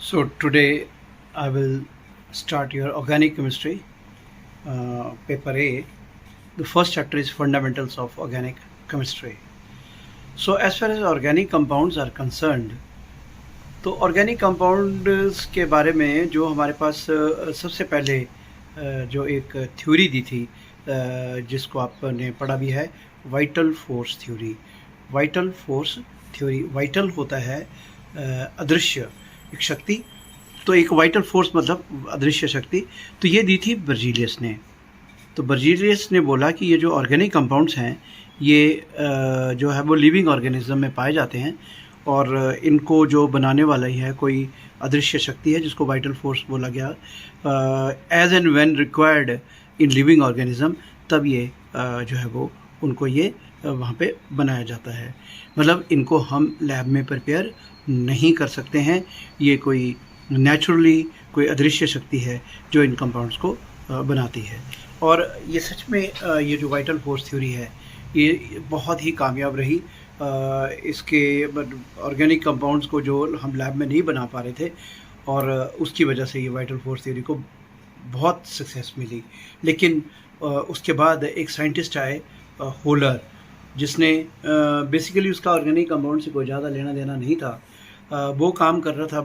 So today I will start your organic chemistry, paper A. The first chapter is fundamentals of organic chemistry. So as far as organic compounds are concerned, तो organic compounds के बारे में जो हमारे पास सबसे पहले जो एक थ्योरी दी थी, जिसको आपने पढ़ा भी है, vital force theory. Vital force theory, vital होता है अदृश्य एक शक्ति, तो एक वाइटल फोर्स मतलब अदृश्य शक्ति। तो ये दी थी बर्जीलियस ने। तो बर्जीलियस ने बोला कि ये जो ऑर्गेनिक कंपाउंड्स हैं ये जो है वो लिविंग ऑर्गेनिज्म में पाए जाते हैं, और इनको जो बनाने वाला ही है कोई अदृश्य शक्ति है जिसको वाइटल फोर्स बोला गया। As and when required in living organism, तब ये जो है वो उनको ये वहाँ पे बनाया जाता है। मतलब इनको हम लैब में प्रिपेयर नहीं कर सकते हैं। ये कोई नेचुरली कोई अदृश्य शक्ति है जो इन कंपाउंड्स को बनाती है। और ये सच में ये जो वाइटल फोर्स थ्योरी है ये बहुत ही कामयाब रही। इसके ऑर्गेनिक कंपाउंड्स को जो हम लैब में नहीं बना पा रहे थे, और उसकी वजह से ये वाइटल फोर्स थ्योरी को बहुत सक्सेस मिली। लेकिन उसके बाद एक साइंटिस्ट आए, होलर, जिसने बेसिकली उसका ऑर्गेनिक कंपाउंड से कोई ज़्यादा लेना देना नहीं था। वो काम कर रहा था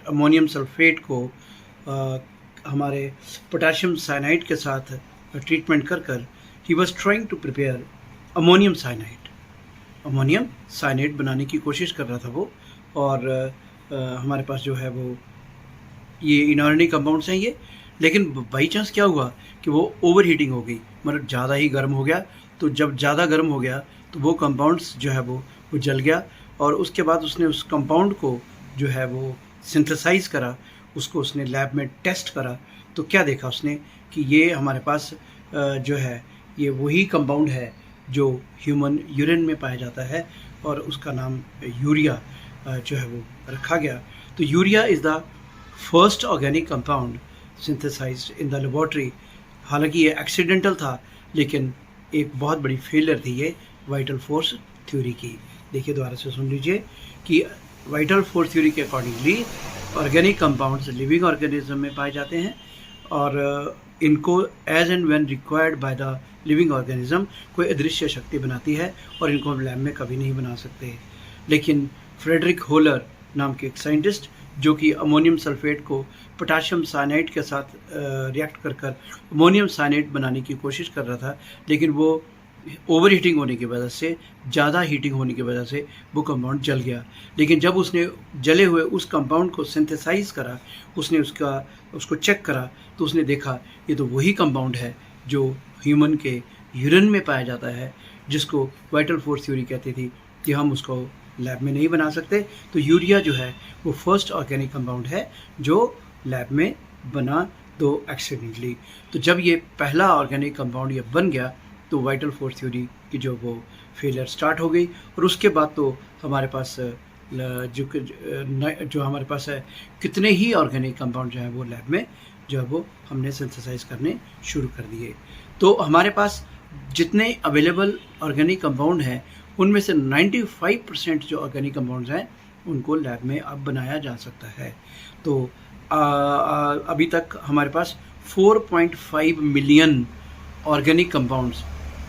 अमोनियम सल्फेट को हमारे पोटेशियम साइनाइड के साथ ट्रीटमेंट कर he was trying to prepare ammonium cyanide बनाने की कोशिश कर रहा था वो। और हमारे पास जो है वो ये इनऑर्गेनिक कंपाउंड्स हैं ये। लेकिन बाई चांस क्या हुआ कि वो ओवर हीटिंग हो गई, मतलब ज़्यादा ही गर्म हो गया। तो जब ज़्यादा गर्म हो गया तो वो कंपाउंड्स जो है वो जल गया। और उसके बाद उसने उस कंपाउंड को जो है वो सिंथेसाइज करा, उसको उसने लैब में टेस्ट करा। तो क्या देखा उसने कि ये हमारे पास जो है ये वही कंपाउंड है जो ह्यूमन यूरिन में पाया जाता है, और उसका नाम यूरिया जो है वो रखा गया। तो urea is the first organic compound synthesized in the laboratory. हालांकि ये एक्सीडेंटल था, लेकिन एक बहुत बड़ी फेलियर थी ये वाइटल फोर्स थ्योरी की। देखिए दोबारा से सुन लीजिए कि वाइटल फोर्स थ्योरी के accordingly organic compounds living organism में पाए जाते हैं, और इनको as and when required by the living organism कोई अदृश्य शक्ति बनाती है, और इनको हम लैब में कभी नहीं बना सकते। लेकिन फ्रेडरिक होलर नाम के एक साइंटिस्ट, जो कि अमोनियम सल्फेट को पोटेशियम साइनाइड के साथ रिएक्ट कर अमोनियम साइनाइड बनाने की कोशिश कर रहा था, लेकिन वो ओवर हीटिंग होने की वजह से, ज़्यादा हीटिंग होने की वजह से वो कंपाउंड जल गया। लेकिन जब उसने जले हुए उस कंपाउंड को सिंथेसाइज करा, उसने उसको चेक करा, तो उसने देखा ये तो वही कंपाउंड है जो ह्यूमन के यूरिन में पाया जाता है, जिसको वाइटल फोर्स थ्योरी कहती थी कि हम उसको लैब में नहीं बना सकते। तो यूरिया जो है वो फर्स्ट ऑर्गेनिक कंपाउंड है जो लैब में बना, दो एक्सीडेंटली। तो जब ये पहला ऑर्गेनिक कंपाउंड ये बन गया तो वाइटल फोर्स थ्योरी की जो वो फेलियर स्टार्ट हो गई। और उसके बाद तो हमारे पास जो हमारे पास है कितने ही ऑर्गेनिक कंपाउंड जो है वो लैब में जो है वो हमने सिंथेसाइज करने शुरू कर दिए। तो हमारे पास जितने अवेलेबल ऑर्गेनिक कंपाउंड हैं उनमें से 95% जो ऑर्गेनिक कंपाउंड्स हैं उनको लैब में अब बनाया जा सकता है। तो अभी तक हमारे पास 4.5 मिलियन ऑर्गेनिक कंपाउंड्स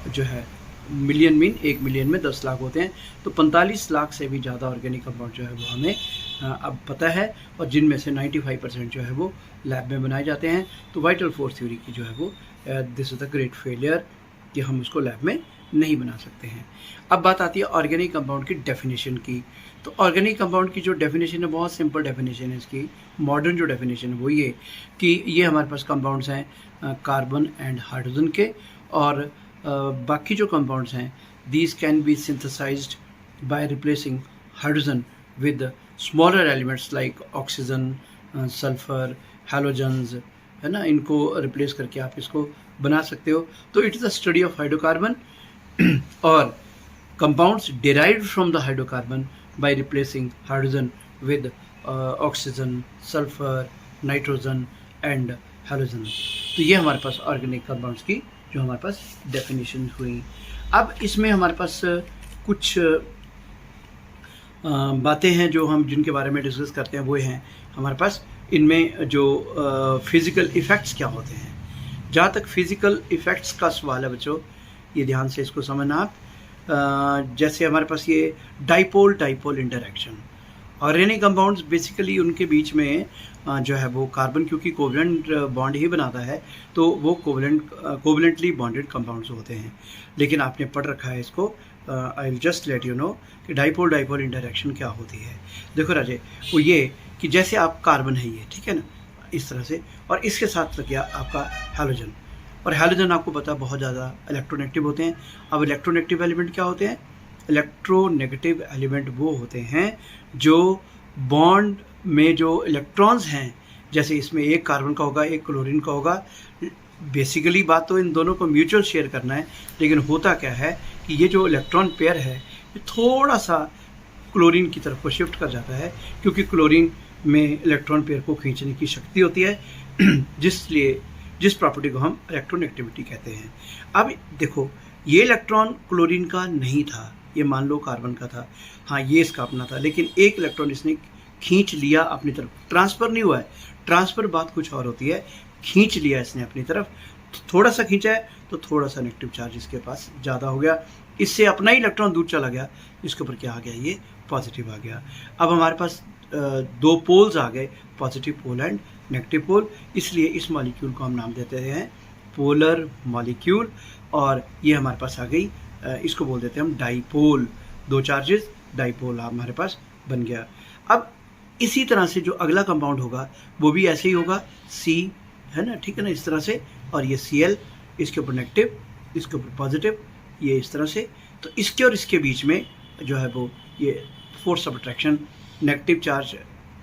जो है, मिलियन मीन 1 मिलियन में 10 लाख होते हैं, तो 45 लाख से भी ज़्यादा ऑर्गेनिक कंपाउंड जो है वो हमें अब पता है, और जिनमें से 95% जो है वो लैब में बनाए जाते हैं। तो वाइटल फोर्स थ्योरी की जो है वो this is the great failure कि हम उसको लैब में नहीं बना सकते हैं। अब बात आती है ऑर्गेनिक कंपाउंड की डेफिनेशन की। तो ऑर्गेनिक कंपाउंड की जो डेफिनेशन है बहुत सिंपल डेफिनेशन है इसकी। मॉडर्न जो डेफिनेशन है वो ये कि ये हमारे पास कंपाउंड्स हैं कार्बन एंड हाइड्रोजन के, और बाकी जो कंपाउंड्स हैं these can be synthesized by replacing hydrogen with smaller elements like oxygen, sulphur, halogens, है ना। इनको रिप्लेस करके आप इसको बना सकते हो। तो it is the study of hydrocarbon और compounds derived from the hydrocarbon by replacing hydrogen with oxygen, sulphur, nitrogen and halogen. तो ये हमारे पास ऑर्गेनिक कंपाउंड्स की जो हमारे पास डेफिनेशन हुई। अब इसमें हमारे पास कुछ बातें हैं जो हम जिनके बारे में डिस्कस करते हैं वो हैं हमारे पास इनमें जो फिज़िकल इफ़ेक्ट्स क्या होते हैं। जहाँ तक फिज़िकल इफ़ेक्ट्स का सवाल है बच्चों, ये ध्यान से इसको समझना आप। जैसे हमारे पास ये dipole dipole interaction, organic compounds basically उनके बीच में जो है वो कार्बन क्योंकि कोवलेंट बॉन्ड ही बनाता है तो वो कोवलेंटली बॉन्डेड कंपाउंड्स होते हैं। लेकिन आपने पढ़ रखा है इसको, I will just let you know कि डाइपोल डाइपोल इंटरेक्शन क्या होती है। देखो राजे, वो ये कि जैसे आप कार्बन है ये, ठीक है ना, इस तरह से, और इसके साथ लग गया आपका हैलोजन, और हैलोजन आपको पता है बहुत ज़्यादा इलेक्ट्रोनेगेटिव होते हैं। अब इलेक्ट्रोनेगेटिव एलिमेंट क्या होते हैं? इलेक्ट्रोनेगेटिव एलिमेंट वो होते हैं जो बॉन्ड में जो इलेक्ट्रॉन्स हैं, जैसे इसमें एक कार्बन का होगा एक क्लोरीन का होगा। बेसिकली बात तो इन दोनों को म्यूचुअल शेयर करना है, लेकिन होता क्या है कि ये जो इलेक्ट्रॉन पेयर है ये थोड़ा सा क्लोरीन की तरफ को शिफ्ट कर जाता है, क्योंकि क्लोरीन में इलेक्ट्रॉन पेयर को खींचने की शक्ति होती है, जिस प्रॉपर्टी को हम इलेक्ट्रोनेगेटिविटी कहते हैं। अब देखो, ये इलेक्ट्रॉन क्लोरीन का नहीं था, ये मान लो कार्बन का था, हाँ ये इसका अपना था, लेकिन एक इलेक्ट्रॉन इसने खींच लिया अपनी तरफ। ट्रांसफ़र नहीं हुआ है, ट्रांसफ़र बात कुछ और होती है, खींच लिया इसने अपनी तरफ, थोड़ा सा खींचा है तो थोड़ा सा नेगेटिव चार्ज इसके पास ज़्यादा हो गया, इससे अपना ही इलेक्ट्रॉन दूर चला गया, इसके ऊपर क्या आ गया, ये पॉजिटिव आ गया। अब हमारे पास दो पोल्स आ गए, positive pole and negative pole, इसलिए इस मॉलिक्यूल को हम नाम देते हैं पोलर मॉलिक्यूल, और ये हमारे पास आ गई, इसको बोल देते हैं हम डाइपोल। दो चार्जेस, डाइपोल हमारे पास बन गया। अब इसी तरह से जो अगला कंपाउंड होगा वो भी ऐसे ही होगा, सी है ना, ठीक है ना, इस तरह से, और ये Cl, इसके ऊपर नेगेटिव, इसके ऊपर पॉजिटिव, ये इस तरह से। तो इसके और इसके बीच में जो है वो ये force of attraction, negative charge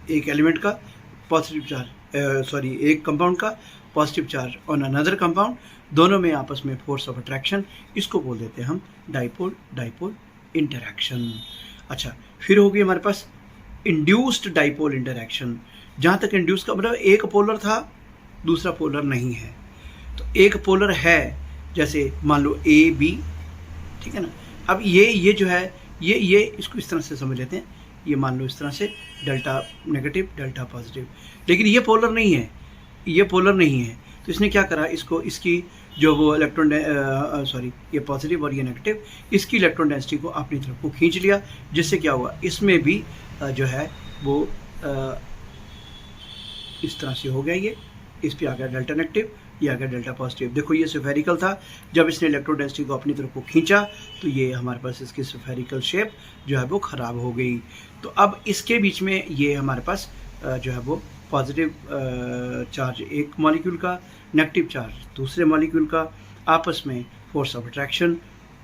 एक एलिमेंट का, पॉजिटिव चार्ज एक कंपाउंड का positive charge on another compound, दोनों में आपस में फोर्स ऑफ अट्रैक्शन, इसको बोल देते हैं हम डाइपोल डाइपोल इंटरैक्शन। अच्छा, फिर होगी हमारे पास इंड्यूस्ड डाइपोल इंटरैक्शन। जहाँ तक इंड्यूस का मतलब एक पोलर था दूसरा पोलर नहीं है, तो एक पोलर है, जैसे मान लो ए बी, ठीक है ना। अब ये जो है ये इसको इस तरह से समझ लेते हैं, ये मान लो इस तरह से डेल्टा नेगेटिव डेल्टा पॉजिटिव, लेकिन ये पोलर नहीं है, ये पोलर नहीं है, तो इसने क्या करा, इसको इसकी जो वो इलेक्ट्रॉन ये पॉजिटिव और ये नेगेटिव, इसकी इलेक्ट्रॉन डेंसिटी को अपनी तरफ को खींच लिया, जिससे क्या हुआ, इसमें भी जो है वो इस तरह से हो गया, ये इस पे आ गया डेल्टा नेगेटिव, ये आ गया डेल्टा पॉजिटिव। देखो ये स्फेरिकल था, जब इसने इलेक्ट्रॉन डेंसिटी को अपनी तरफ को खींचा तो ये हमारे पास इसकी स्फेरिकल शेप जो है वो ख़राब हो गई। तो अब इसके बीच में ये हमारे पास जो है वो पॉजिटिव चार्ज एक मॉलिक्यूल का, नेगेटिव चार्ज दूसरे मॉलिक्यूल का, आपस में फोर्स ऑफ अट्रैक्शन,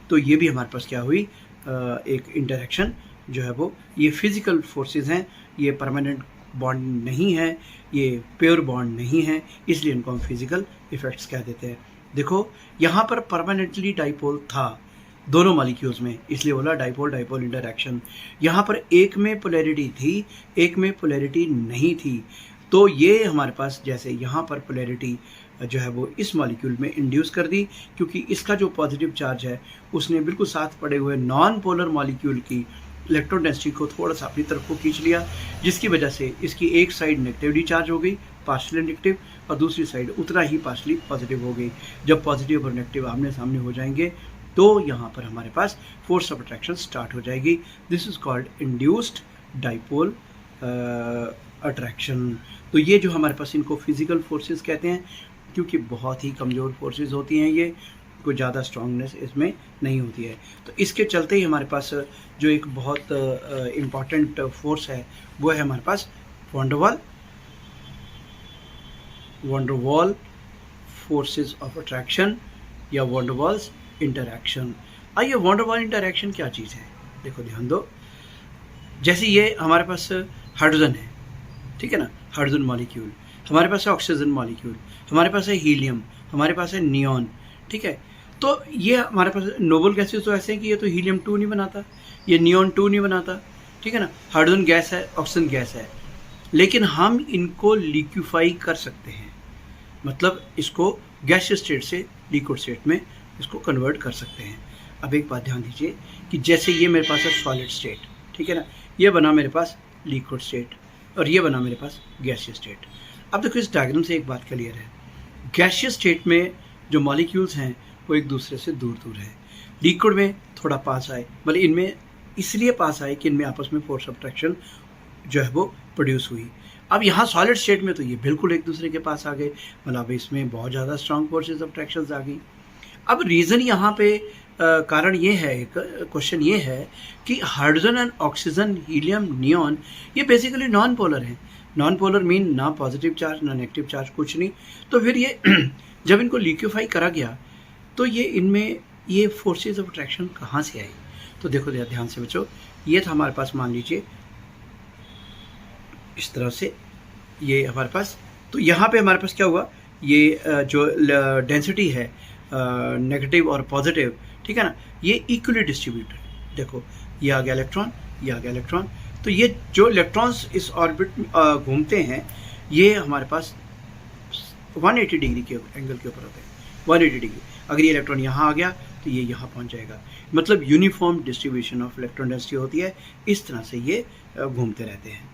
तो ये भी हमारे पास क्या हुई, एक इंटरेक्शन जो है वो, ये फिज़िकल फोर्सेस हैं, ये परमानेंट बॉन्ड नहीं है, ये प्योर बॉन्ड नहीं है, इसलिए इनको हम फिज़िकल इफ़ेक्ट्स कह देते हैं। देखो यहाँ पर परमानेंटली डाइपोल था दोनों मॉलिक्यूल्स में, इसलिए बोला डाइपोल डाइपोल इंटरैक्शन। यहाँ पर एक में पोलैरिटी थी, एक में पोलैरिटी नहीं थी, तो ये हमारे पास जैसे यहाँ पर पोलैरिटी जो है वो इस मॉलिक्यूल में इंड्यूस कर दी, क्योंकि इसका जो पॉजिटिव चार्ज है उसने बिल्कुल साथ पड़े हुए नॉन पोलर मॉलिक्यूल की इलेक्ट्रॉन डेंसिटी को थोड़ा सा अपनी तरफ को खींच लिया, जिसकी वजह से इसकी एक साइड नेगेटिवली चार्ज हो गई, पार्शली नेगेटिव, और दूसरी साइड उतना ही पार्शली पॉजिटिव हो गई। जब पॉजिटिव और नेगेटिव आमने सामने हो जाएंगे तो यहाँ पर हमारे पास फोर्स ऑफ अट्रैक्शन स्टार्ट हो जाएगी। This is called induced dipole attraction. तो ये जो हमारे पास, इनको फिजिकल फोर्सेस कहते हैं, क्योंकि बहुत ही कमज़ोर फोर्सेस होती हैं, ये कोई ज़्यादा स्ट्रांगनेस इसमें नहीं होती है। तो इसके चलते ही हमारे पास जो एक बहुत इम्पॉर्टेंट फोर्स है वो है हमारे पास वंडरवॉल फोर्सेस ऑफ अट्रैक्शन या वंडरवॉल्स इंटरैक्शन। आइए, वंडरवॉल इंटरैक्शन क्या चीज़ है, देखो ध्यान दो। जैसे ये हमारे पास हाइड्रोजन है, ठीक है ना, हाइड्रोजन मॉलिक्यूल, हमारे पास है ऑक्सीजन मॉलिक्यूल, हमारे पास है हीलियम, हमारे पास है नियॉन, ठीक है। तो ये हमारे पास नोबल गैसेस तो ऐसे हैं कि ये तो हीलियम 2 नहीं बनाता, ये नियॉन 2 नहीं बनाता, ठीक है ना। हाइड्रोजन गैस है, ऑक्सीजन गैस है, लेकिन हम इनको लिक्विफाई कर सकते हैं, मतलब इसको गैसियस स्टेट से लिक्विड स्टेट में इसको कन्वर्ट कर सकते हैं। अब एक बात ध्यान दीजिए कि जैसे ये मेरे पास है सॉलिड स्टेट, ठीक है ना, ये बना मेरे पास लिक्विड स्टेट और ये बना मेरे पास गैसियस स्टेट। अब देखो इस डायग्राम से एक बात क्लियर है, गैसियस स्टेट में जो मॉलिक्यूल्स हैं वो एक दूसरे से दूर दूर है, लिक्विड में थोड़ा पास आए, मतलब इनमें इसलिए पास आए कि इनमें आपस में फोर्स ऑफ अट्रैक्शन जो है वो प्रोड्यूस हुई। अब यहाँ सॉलिड स्टेट में तो ये बिल्कुल एक दूसरे के पास आ गए, मतलब इसमें बहुत ज़्यादा स्ट्रॉन्ग फोर्सेस ऑफ अट्रैक्शन आ गई। अब रीज़न यहाँ पे कारण ये है, क्वेश्चन ये है कि hydrogen and oxygen, helium, neon ये बेसिकली नॉन पोलर हैं। नॉन पोलर मीन ना पॉजिटिव चार्ज ना नेगेटिव चार्ज, कुछ नहीं। तो फिर ये जब इनको लिक्विफाई करा गया तो ये इनमें ये फोर्सेस ऑफ अट्रैक्शन कहाँ से आई? तो देखो ध्यान से बच्चों, ये था हमारे पास, मान लीजिए इस तरह से ये हमारे पास, तो यहाँ पे हमारे पास क्या हुआ, ये जो डेंसिटी है नेगेटिव और पॉजिटिव, ठीक है ना, ये इक्वली डिस्ट्रीब्यूटेड। देखो ये आ गया इलेक्ट्रॉन, ये आ गया इलेक्ट्रॉन, तो ये जो इलेक्ट्रॉन्स इस ऑर्बिट में घूमते हैं ये हमारे पास 180 डिग्री के एंगल के ऊपर होते हैं, 180 डिग्री। अगर ये इलेक्ट्रॉन यहाँ आ गया तो ये यहाँ पहुँच जाएगा, मतलब uniform distribution of electron density होती है। इस तरह से ये घूमते रहते हैं।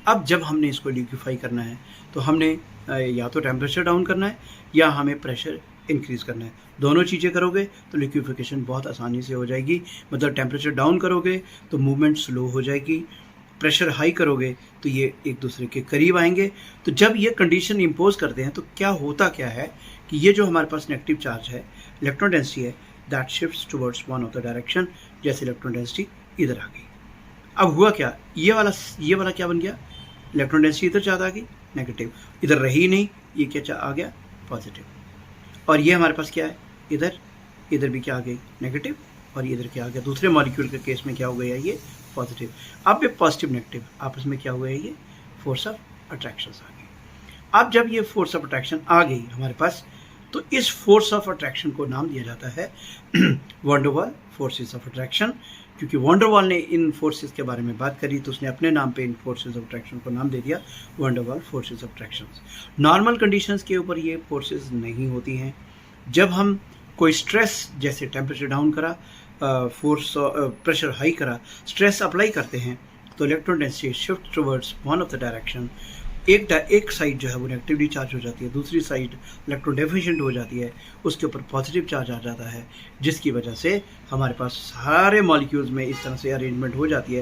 अब जब हमने इसको लिक्विफाई करना है तो हमने या तो टेम्परेचर डाउन करना है या हमें प्रेशर इंक्रीज़ करना है। दोनों चीज़ें करोगे तो लिक्विफिकेशन बहुत आसानी से हो जाएगी। मतलब टेम्परेचर डाउन करोगे तो मूवमेंट स्लो हो जाएगी, प्रेशर हाई करोगे तो ये एक दूसरे के करीब आएंगे। तो जब ये कंडीशन इम्पोज करते हैं तो क्या होता क्या है कि ये जो हमारे पास नेगेटिव चार्ज है, इलेक्ट्रॉन डेंसिटी है, that shifts towards one of the direction. जैसे इलेक्ट्रॉन डेंसिटी इधर आ गई, अब हुआ क्या, ये वाला क्या बन गया, इलेक्ट्रॉन डेंसिटी इधर ज़्यादा आ गई, नेगेटिव, इधर रही नहीं, ये क्या आ गया, पॉजिटिव। और ये हमारे पास क्या है, इधर भी क्या आ गई, नेगेटिव, और इधर क्या आ गया, दूसरे मॉलिक्यूल के केस में क्या हो गया, ये पॉजिटिव। अब ये पॉजिटिव नेगेटिव आपस में क्या हुआ है, ये फोर्स ऑफ अट्रैक्शन आ गई। अब जब ये फोर्स ऑफ अट्रैक्शन आ गई हमारे पास, तो इस फोर्स ऑफ अट्रैक्शन को नाम दिया जाता है वैन डर वाल फोर्सेस ऑफ अट्रैक्शन। क्योंकि वैन डर वाल ने इन फोर्सेस के बारे में बात करी तो उसने अपने नाम पे इन फोर्सेस ऑफ अट्रैक्शन को नाम दे दिया वैन डर वाल forces of attraction. Normal conditions के ऊपर ये फोर्सेस नहीं होती हैं। जब हम कोई स्ट्रेस, जैसे टेम्परेचर डाउन करा, फोर्स प्रेशर हाई करा, स्ट्रेस अप्लाई करते हैं तो electron density shift towards one of the direction. एक साइड जो है वो नेगेटिवली चार्ज हो जाती है, दूसरी साइड इलेक्ट्रॉन डेफिशिएंट हो जाती है, उसके ऊपर पॉजिटिव चार्ज आ जाता है, जिसकी वजह से हमारे पास सारे मॉलिक्यूल्स में इस तरह से अरेंजमेंट हो जाती है